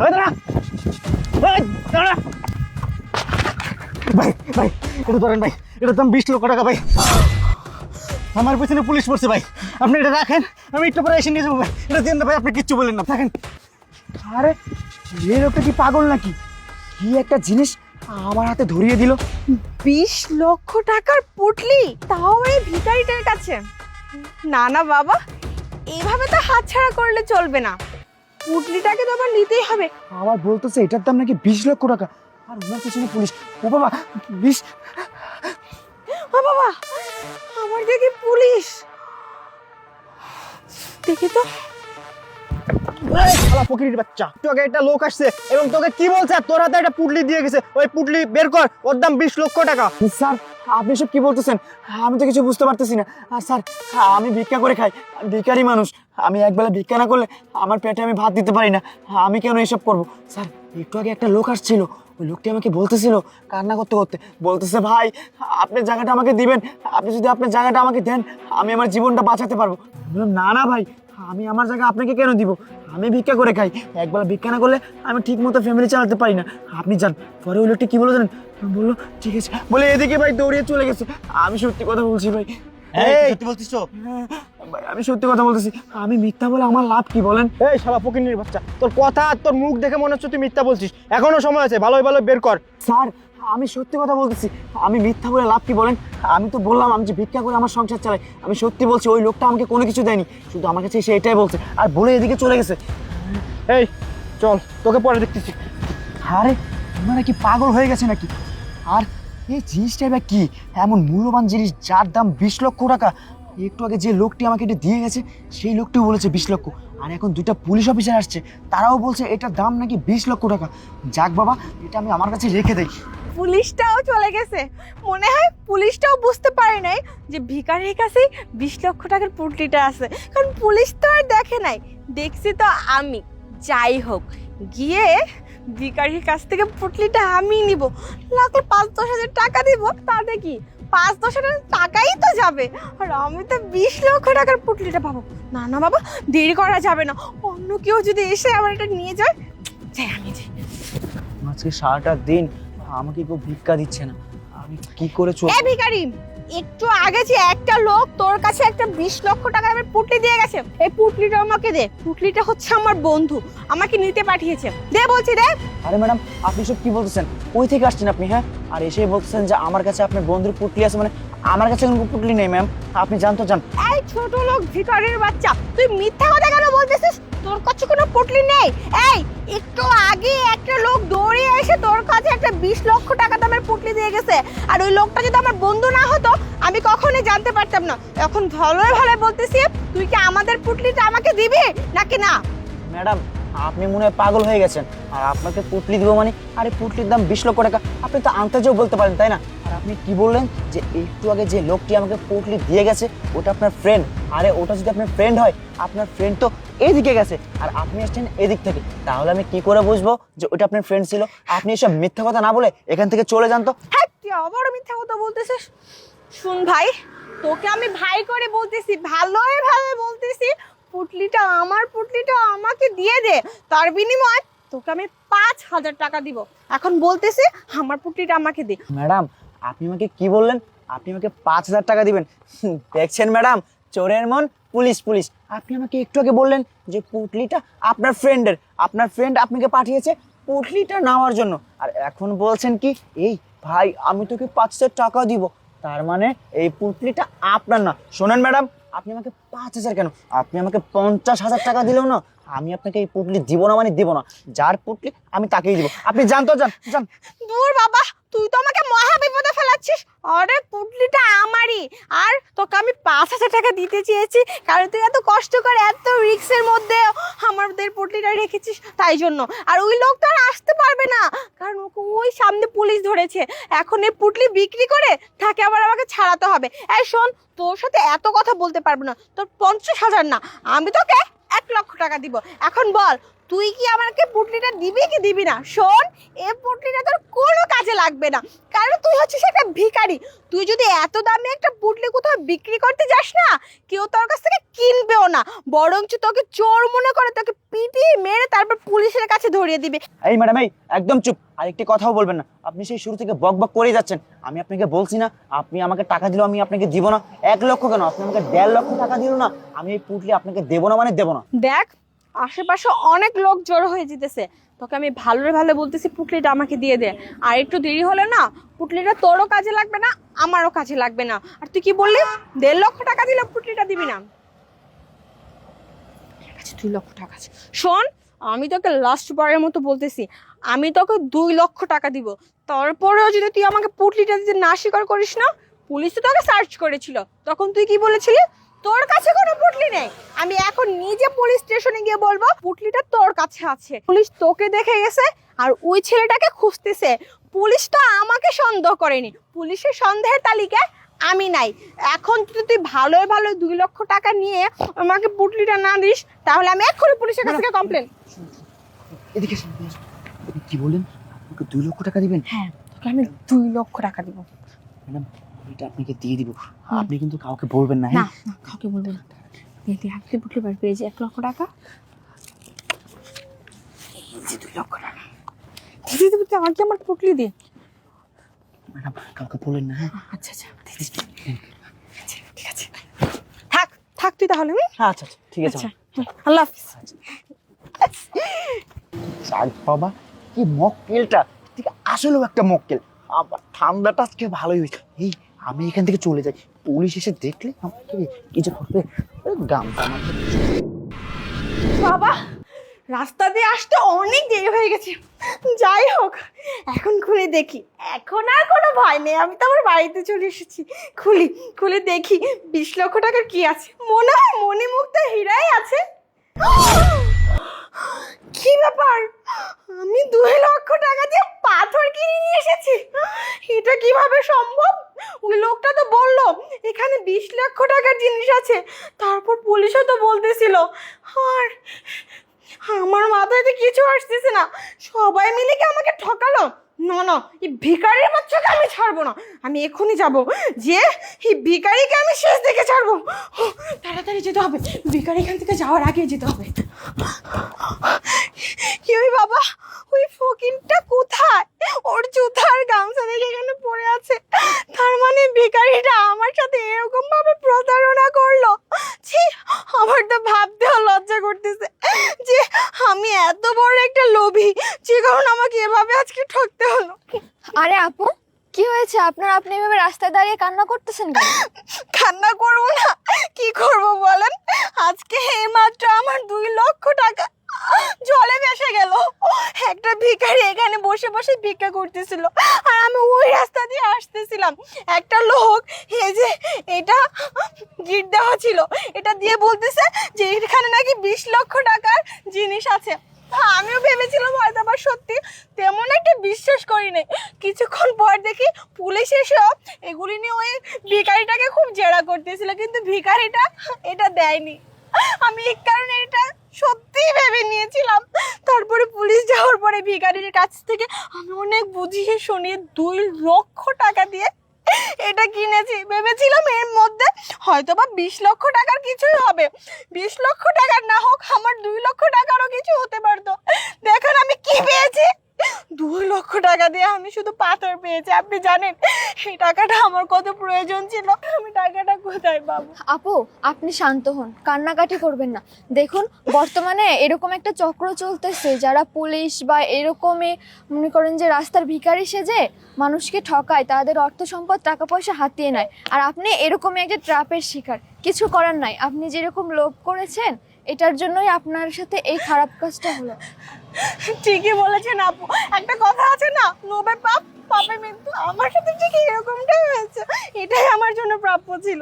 ভাই ভাই এটা ধরেন ভাই, এটার দাম 20 লক্ষ টাকা ভাই। আমার পেছনে পুলিশ পড়ছে ভাই, আপনি এটা রাখেন, আমি একটু পরে এসে নিয়ে যাবো ভাই। এটা দেন না ভাই, আপনি কিচ্ছু বললেন না, থাকেন। আরে এই লোকটা কি পাগল নাকি? কি একটা জিনিস আমার হাতে ধরিয়ে দিল। 20 লক্ষ টাকার পুটলি, তাও এই ভিখারিটার কাছে। না না বাবা, এইভাবে তো হাতছাড়া করলে চলবে না, পুটলিটাকে তো আমার নিতেই হবে। আবার বলতেছে এটার দাম নাকি 20 লক্ষ টাকা, আর ওনার পেছনে পুলিশ। ও বাবা 20! ও বাবা, আমার দেখি পুলিশ, দেখি তো। এই শালা ফকিরের বাচ্চা, তোকে একটা লোক আসছে এবং তোকে কি বলছে, তোর হাতে একটা পুটলি দিয়ে গেছে, ওই পুটলি বের কর, ওর দাম 20 লক্ষ টাকা। স্যার আপনি সব কি বলতেছেন? আমি তো কিছু বুঝতে পারতেছি না। আর স্যার আমি ভিক্ষা করে খাই, ভিখারি মানুষ। আমি একবেলা ভিক্ষা না করলে আমার পেটে আমি ভাত দিতে পারি না। আমি কেন এসব করব? স্যার একটু আগে একটা লোক আসছিল, ওই লোকটি আমাকে বলতেছিল কান্না করতে করতে, বলতেছে ভাই আপনি জায়গাটা আমাকে দিবেন, আপনি যদি আপনার জায়গাটা আমাকে দেন আমি আমার জীবনটা বাঁচাতে পারবো। আমি বললাম, না না ভাই, আমি আমার জায়গা আপনাকে কেন দিব? আমি ভিক্ষা করে খাই, একবার ভিক্ষা না করলে আমি ঠিক মতো ফ্যামিলি চালাতে পারি না। আপনি যান। পরে ওই লোকটি কি বলে জানেন? বললো ঠিক আছে বলে এদিকে ভাই দৌড়িয়ে চলে গেছে। আমি সত্যি কথা বলছি ভাই। এই সত্যি বলছিস তো? হ্যাঁ, ভাই আমি সত্যি কথা বলতেছি। আমি মিথ্যা বলে আমার লাভ কি বলেন? এই শালা ফকিরের বাচ্চা, তোর কথা আর তোর মুখ দেখে মনে হচ্ছে তুই মিথ্যা বলছিস। এখনো সময় আছে, ভালোই ভালো বের কর। স্যার আমি সত্যি কথা বলতেছি, আমি মিথ্যা বলে লাভ কি বলেন? আমি তো বললাম আমি যে ভিক্ষা করে আমার সংসার চালাই। আমি সত্যি বলছি, ওই লোকটা আমাকে কোনো কিছু দেয়নি, শুধু আমার কাছে এসে এটাই বলছে আর বলে এদিকে চলে গেছে। এই চল, তোকে পরে দেখতেছি। আরে আপনারা কি পাগল হয়ে গেছে নাকি? আর এই জিনিসটাই বা কি এমন মূল্যবান জিনিস যার দাম 20 লক্ষ টাকা? একটু আগে যে লোকটি আমাকে এটা দিয়ে গেছে সেই লোকটিও বলেছে 20 লক্ষ, আর এখন দুইটা পুলিশ অফিসার আসছে, তারাও বলছে এটার দাম নাকি 20 লক্ষ টাকা। যাক বাবা, এটা আমি আমার কাছে রেখে দেই। পুলিশটাও চলে গেছে, মনে হয় পুলিশটাও বুঝতে পারে নাই যে ভিখারির কাছে 20 লক্ষ টাকার পুটলিটা আছে, কারণ পুলিশ তো আর দেখে নাই, দেখছি তো আমি। যাই হোক, গিয়ে ভিখারির কাছ থেকে পুটলিটা আমি নিব, লাগলে 5-10 হাজার টাকা দিব, তাতে কি 5-10 হাজার টাকাই তো যাবে, আর আমি তো 20 লক্ষ টাকার পুটলিটা পাবো। না না বাবা, দেরি করা যাবে না, অন্য কেউ যদি এসে আমার এটা নিয়ে যায়। যাই আমি যাই। আজকে সারাটা দিন আমাকে কেউ ভিক্ষা দিচ্ছে না, আমি কি করে চলবো? এ ভিখারি, একটু আগে যে একটা লোক তোর কাছে একটা 20 লক্ষ টাকার পুটলি দিয়ে গেছে, এই পুটলিটা আমাকে দে। পুটলিটা হচ্ছে আমার বন্ধু, আমাকে নিতে পাঠিয়েছে, দে বলছি দে। আরে ম্যাডাম আপনি সব কি বলতেছেন? কই থেকে আসছেন আপনি? হ্যাঁ, আর এসে বলতেছেন যে আমার কাছে আপনার বন্ধুর পুটলি আছে, মানে আমার কাছে কোনো পুটলি নেই ম্যাম। আপনি জানতো যান। এই ছোট লোক ভিখারির বাচ্চা, তুই মিথ্যা কথা কেন বলতেছিস? তোর কাছে কোনো পুটলি নেই? এই একটু আগে একটা লোক দৌড়িয়ে এসে তোর কাছে একটা 20 লক্ষ টাকা দামের পুটলি দিয়ে গেছে, আর ওই লোকটা যদি আমার বন্ধু না হতো আমি কখনোই জানতে পারতাম না। এখন ভালোই ভালো বলতেছি, তুই কি আমাদের পুটলিটা আমাকে দিবি নাকি না? ম্যাডাম আপনি মনে হয় পাগল হয়ে গেছেন, আর আপনাকে পুটলি দিব মানে? আরে পুটলির দাম 20 লক্ষ টাকা, আপনি তো আন্তাজেও বলতে পারেন তাই না? আর আপনি কি বললেন যে একটু আগে যে লোকটি আমাকে পুটলি দিয়ে গেছে ওটা আপনার ফ্রেন্ড? আরে ওটা যদি আপনার ফ্রেন্ড হয়, আপনার ফ্রেন্ড তো এদিকে গেছে আর আপনি আসছেন এদিক থেকে, তাহলে আমি কি করে বুঝবো যে ওটা আপনার ফ্রেন্ড ছিল? আপনি এসব মিথ্যা কথা না বলে এখান থেকে চলে যান তো। হ্যাঁ, তুই আবার মিথ্যা কথা বলতেছিস। শুন ভাই, তোকে আমি ভাই করে বলতেছি, ভালোই ভালো বলতেছি, পুটলিটা আমার, পুটলিটা আমাকে দিয়ে দে, তার বিনিময়ে তোকে আমি 5,000 টাকা দিব। এখন বলতেছি আমার পুটলিটা আমাকে দে। ম্যাডাম আপনি আমাকে কি বললেন? আপনি আমাকে 5,000 টাকা দিবেন? দেখছেন ম্যাডাম, চোরের মন পুলিশ পুলিশ। আপনি আমাকে একটু আগে বললেন যে পুটলিটা আপনার ফ্রেন্ডের, আপনার ফ্রেন্ড আপনাকে পাঠিয়েছে পুটলিটা নেওয়ার জন্য, আর এখন বলছেন কি এই ভাই আমি তোকে 5,000 টাকা দিব, তার মানে এই পুটলিটা আপনার না। শোনেন ম্যাডাম, আপনি আমাকে 5,000 কেন, আপনি আমাকে 50,000 টাকা দিলেও না আমি আপনাকে এই পুটলি দিব না, মানে দিব না। যার পুটলি আমি তাকেই দিব। আপনি যান তো, যান যান। দূর বাবা, তুই তো আমাকে মহা বিপদে ফেলাচ্ছিস। আরে পুটলিটা আমারই, আর তোকে আমি 5,000 টাকা দিতে চেয়েছি কারণ তুই এত কষ্ট করে এত রিস্কের মধ্যে আমাদের পুটলিটা রেখেছিস, তাই জন্য। আর ওই লোক তো আর আসতে পারবে না, কারণ ওকে ওই সামনে পুলিশ ধরেছে। এখন এই পুটলি বিক্রি করে তাকে আবার আমাকে ছাড়াতে হবে। এই শোন, তোর সাথে এত কথা বলতে পারবো না, তোর 50,000 না, আমি তোকে 1 লক্ষ টাকা দিব। এখন বল তুই কি আমাকে পুটলিটা দিবি কি দিবি না? শোন, এই পুটলিটা তোর কোনো কাজে লাগবে না, কারণ তুই হচ্ছিস একটা ভিখারি। তুই যদি এত দামে একটা পুটলি কোথাও বিক্রি করতে যাস না, কেউ তোর কাছ থেকে কিনবেও না, বরঞ্চ তোকে চোর মনে করে তোকে পিটিয়ে মেরে তারপর পুলিশের কাছে ধরিয়ে দিবে। এই ম্যাডাম, এই একদম চুপ, আরেকটি কথাও বলবেন না। আপনি সেই শুরু থেকে বক বক করেই যাচ্ছেন। আমি আপনাকে বলছি না, আপনি আমাকে টাকা দিলেও আমি আপনাকে দিব না। 1 লক্ষ কেন, আপনি আমাকে 1.5 লক্ষ টাকা দিল না, আমি এই পুটলি আপনাকে দেবো না মানে দেবো না। দেখ, আশেপাশে অনেক লোক জড়ো হয়ে যেতেছে, তোকে আমি ভালো ভালো বলতেছি পুটলিটা আমাকে দিয়ে দে। আর একটু দেরি হলে না, পুটলিটা তোরও কাজে লাগবে না, আমারও কাজে লাগবে না। আর তুই কি বললি 1.5 লক্ষ টাকা দিলে পুটলিটা দিবি না? 2 লক্ষ টাকা আছে। শোন, আমি তোকে লাস্ট বারের মতো বলতেছি, আমি তোকে 2 লক্ষ টাকা দিব। তারপরেও যদি তুই আমাকে পুটলিটা দিতে না স্বীকার করিস না, পুলিশ তো তোকে সার্চ করেছিল, তখন তুই কি বলেছিলি? তোর কাছে কোনো পুটলি নেই। আমি এখন নিজে পুলিশ স্টেশনে গিয়ে বলবো পুটলিটা তোর কাছে আছে। পুলিশ তোকে দেখে গেছে আর ওই ছেলেটাকে খুঁজতেছে। পুলিশ তো আমাকে সন্দেহ করেনি, পুলিশের সন্দেহের তালিকায় আমি নাই। এখন যদি তুই ভালোই ভালো 2 লক্ষ টাকা নিয়ে আমাকে পুটলিটা না দিস, তাহলে আমি এক্ষুনি পুলিশের কাছ থেকে কমপ্লেন। এদিকে এসে কি বলেন? আমাকে 2 লক্ষ টাকা দিবেন? হ্যাঁ, তোকে আমি 2 লক্ষ টাকা দিব। ম্যাডাম, এটা আপনাকে দিয়ে দিব, আপনি কিন্তু কাউকে বলবেন না। না না, কাউকে বলবো না। তুই হাতে পুটলি বার পেয়েছি 1 লক্ষ টাকা। 2 লক্ষ টাকা দিদি দিদি, আমাকে আমার পুটলি দে। ম্যাডাম, কাউকে বলেন না। আচ্ছা আচ্ছা, ঠিক আছে, থাক থাক তুই তাহলে। আচ্ছা আচ্ছা, ঠিক আছে। আচ্ছা, আল্লাহ হাফিজ। যাক বাবা, কি মক্কেলটা, ঠিক আসলেও একটা মক্কেল। আবার ঠান্ডাটা আজকে ভালোই হয়েছে। এই আমি এখান থেকে চলে যাই, পুলিশ এসে দেখলে আমাকে কিছু করবে। গামছা বাবা, রাস্তা দিয়ে আসতে অনেক দেরি হয়ে গেছে। যাই হোক, এখন খুলে দেখি। এখন আর কোনো ভয় নেই, আমি তো আমার বাড়িতে চলে এসেছি। খুলে দেখি 20 লক্ষ টাকার কি আছে। মনে হয় মণিমুক্ত হীরাই আছে। কি ব্যাপার, আমি 2 লক্ষ টাকা দিয়ে পাথর কিনে নিয়ে এসেছি? এটা কিভাবে সম্ভব? ওই লোকটা তো বললো এখানে 20 লক্ষ টাকার জিনিস আছে, তারপর পুলিশও তো বলতেছিল। আর আমার মাথায় তো কিছু আসতেছে না, সবাই মিলে কি আমাকে ঠকালো? না না, এই ভিখারির বাচ্চাকে আমি ছাড়বো না। আমি এক্ষুনি যাব, যে এই ভিখারিকে আমি শেষ দেখে ছাড়বো। তাড়াতাড়ি যেতে হবে, ভিখারি এখান থেকে যাওয়ার আগে যেতে হবে। কি ওই বাবা, ওই ফকিরটা কোথায়? ওর জুতা আর গামছা দেখে এখানে পড়ে আছে, তার মানে ভিখারিটা আমার সাথে এরকম ভাবে প্রতারণা করলো। ছি, আমার তো ভাবতেও লজ্জা করতেছে যে আমি এত বড় একটা লোভী, যে কারণে আমাকে এভাবে আজকে ঠকতে হলো। আরে আপু, কি হয়েছে আপনার? আপনি এভাবে রাস্তায় দাঁড়িয়ে কান্না করতেছেন কেন? কান্না করবো না, কি করব বলেন? আজকে এইমাত্র আমার 2 লক্ষ টাকা জলে ভেসে গেল। একটা ভিখারি এখানে বসে বসে ভিক্ষা করতেছিল, আর আমি ওই রাস্তা দিয়ে আসতেছিলাম। একটা লোক এই যে এটা গিট দেওয়া ছিল, এটা দিয়ে বলতেছে যে এখানে নাকি 20 লক্ষ টাকার জিনিস আছে। আমিও ভেবেছিলাম হয়তো আবার সত্যি, তেমন একটা বিশ্বাস করি নাই। কিছুক্ষণ পর দেখি পুলিশ এসেও এগুলি নিয়ে ওই ভিখারিটাকে খুব জেরা করতেছিল, কিন্তু ভিখারিটা এটা দেয়নি। আমি এই কারণে এটা সত্যিই ভেবে নিয়েছিলাম। তারপরে পুলিশ যাওয়ার পরে ভিখারির কাছ থেকে আমি অনেক বুঝিয়ে শুনিয়ে 2 লক্ষ টাকা দিয়ে এটা কিনেছি। ভেবেছিলাম এর মধ্যে হয়তো বা 20 লক্ষ টাকার কিছুই হবে, 20 লক্ষ টাকার না হোক আমার 2 লক্ষ টাকারও কিছু হতে পারতো। দেখেন আমি কি পেয়েছি, 2 লক্ষ টাকা দিয়ে আমি শুধু পাথর পেয়েছি। আপনি জানেন এই টাকাটা আমার কত প্রয়োজন ছিল, আমি টাকাটা কোথায় পাবো? আপু, আপনি শান্ত হন, কান্নাকাটি করবেন না। দেখুন, বর্তমানে এরকম একটা চক্র চলতেছে, যারা পুলিশ বা এরকমই মনে করেন যে রাস্তার ভিখারি সেজে মানুষকে ঠকায়, তাদের অর্থ সম্পদ টাকা পয়সা হাতিয়ে নেয়। আর আপনি এরকমই একটা ট্র্যাপের শিকার। কিছু করার নাই, আপনি যেরকম লোভ করেছেন এটার জন্যই আপনার সাথে এই খারাপ কাজটা হলো। ঠিকই বলেছেন আপু, একটা কথা আছে না, লোভের পাপ, পাপের মৃত্যু। আমার সাথে ঠিক এরকমটাই হয়েছে, এটাই আমার জন্য প্রাপ্য ছিল।